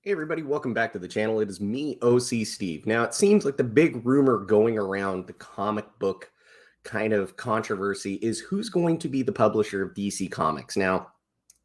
Hey everybody, welcome back to the channel. It is me, OC Steve. Now, it seems like the big rumor going around the comic book kind of controversy is who's going to be the publisher of DC Comics. Now,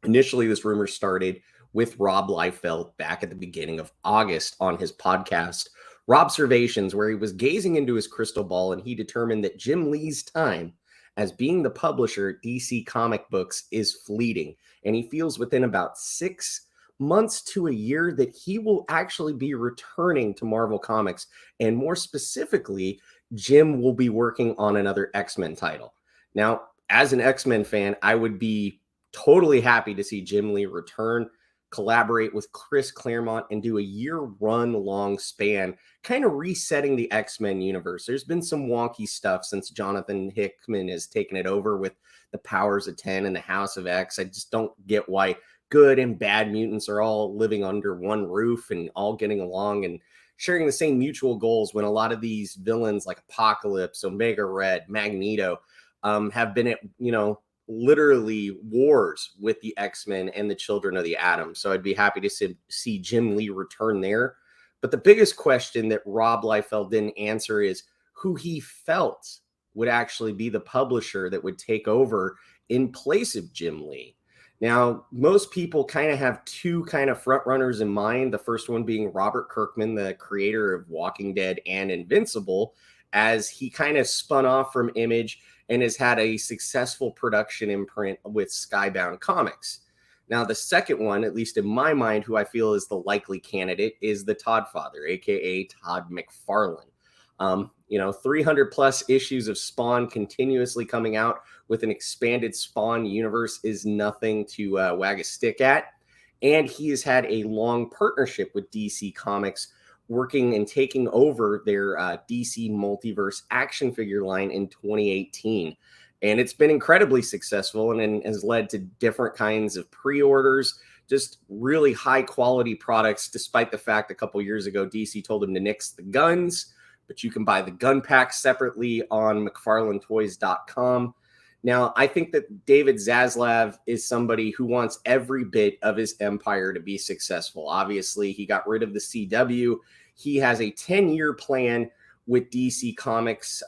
initially this rumor started with Rob Liefeld back at the beginning of August on his podcast, Robservations, where he was gazing into his crystal ball and he determined that Jim Lee's time as being the publisher at DC Comic Books is fleeting. And he feels within about 6 months to a year that he will actually be returning to Marvel Comics. And more specifically, Jim will be working on another X-Men title. Now, as an X-Men fan, I would be totally happy to see Jim Lee return, collaborate with Chris Claremont, and do a year-run-long span, kind of resetting the X-Men universe. There's been some wonky stuff since Jonathan Hickman has taken it over with the Powers of 10 and the House of X. I just don't get why good and bad mutants are all living under one roof and all getting along and sharing the same mutual goals when a lot of these villains like Apocalypse, Omega Red, Magneto have been at, literally wars with the X-Men and the Children of the Atom. So I'd be happy to see Jim Lee return there. But the biggest question that Rob Liefeld didn't answer is who he felt would actually be the publisher that would take over in place of Jim Lee. Now, most people kind of have two kind of front runners in mind. The first one being Robert Kirkman, the creator of Walking Dead and Invincible, as he kind of spun off from Image and has had a successful production imprint with Skybound Comics. Now, the second one, at least in my mind, who I feel is the likely candidate is the Todd father, aka Todd McFarlane. 300 plus issues of Spawn continuously coming out with an expanded Spawn universe is nothing to wag a stick at. And he has had a long partnership with DC Comics, working and taking over their DC Multiverse action figure line in 2018. And it's been incredibly successful and has led to different kinds of pre-orders, just really high quality products, despite the fact a couple years ago, DC told him to nix the guns, but you can buy the gun packs separately on McFarlanetoys.com. Now, I think that David Zaslav is somebody who wants every bit of his empire to be successful. Obviously, he got rid of the CW. He has a 10-year plan with DC Comics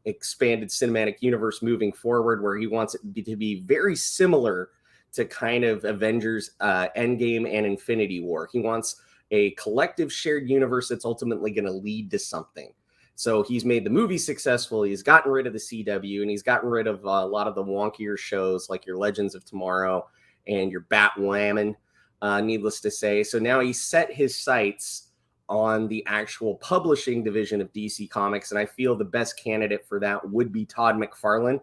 expanded cinematic universe moving forward, where he wants it to be very similar to kind of Avengers Endgame and Infinity War. He wants a collective shared universe that's ultimately going to lead to something. So he's made the movie successful. He's gotten rid of the CW, and he's gotten rid of a lot of the wonkier shows like your Legends of Tomorrow and your Batwoman, needless to say. So now he's set his sights on the actual publishing division of DC Comics, and I feel the best candidate for that would be Todd McFarlane.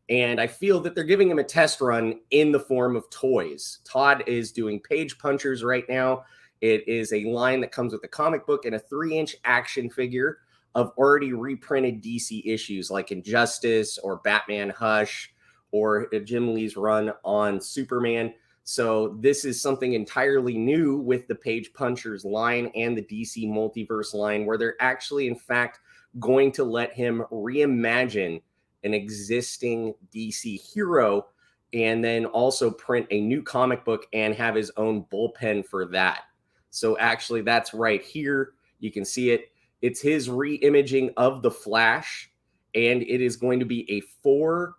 And I feel that they're giving him a test run in the form of toys. Todd is doing Page Punchers right now. It is a line that comes with a comic book and a 3-inch action figure of already reprinted DC issues like Injustice or Batman Hush or Jim Lee's run on Superman. So this is something entirely new with the Page Punchers line and the DC Multiverse line, where they're actually, in fact, going to let him reimagine an existing DC hero and then also print a new comic book and have his own bullpen for that. So actually, that's right here. You can see it. It's his re-imaging of the Flash, and it is going to be a 4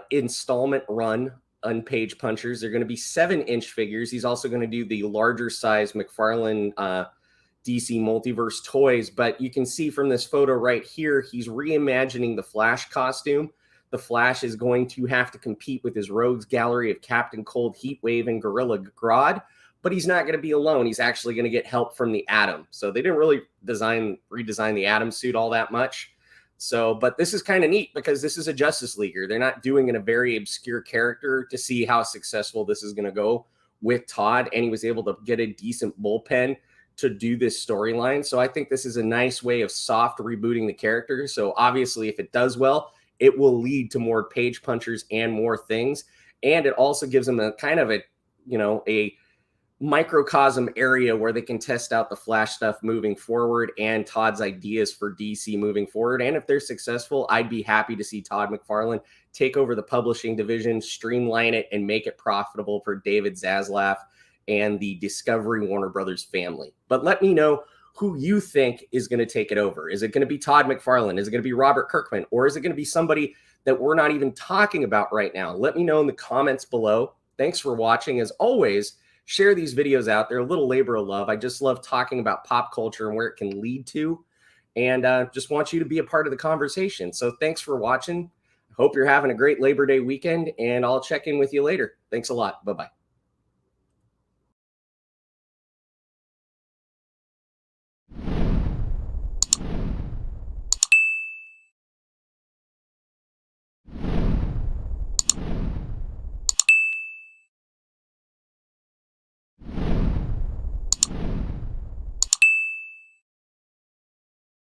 installment run on Page Punchers. They're going to be 7-inch figures. He's also going to do the larger size McFarlane DC Multiverse toys. But you can see from this photo right here, he's reimagining the Flash costume. The Flash is going to have to compete with his rogues gallery of Captain Cold, Heatwave, and Gorilla Grodd. But he's not going to be alone. He's actually going to get help from the Atom. So they didn't really redesign the Atom suit all that much. So, but this is kind of neat because this is a Justice Leaguer. They're not doing in a very obscure character to see how successful this is going to go with Todd. And he was able to get a decent bullpen to do this storyline. So I think this is a nice way of soft rebooting the character. So obviously, if it does well, it will lead to more Page Punchers and more things. And it also gives them a kind of a microcosm area where they can test out the Flash stuff moving forward and Todd's ideas for DC moving forward. And if they're successful, I'd be happy to see Todd McFarlane take over the publishing division, streamline it, and make it profitable for David Zaslav and the Discovery Warner Brothers family. But let me know who you think is going to take it over. Is it going to be Todd McFarlane? Is it going to be Robert Kirkman? Or is it going to be somebody that we're not even talking about right now? Let me know in the comments below. Thanks for watching. As always, share these videos out. They're a little labor of love. I just love talking about pop culture and where it can lead to. And just want you to be a part of the conversation. So thanks for watching. Hope you're having a great Labor Day weekend, and I'll check in with you later. Thanks a lot. Bye-bye.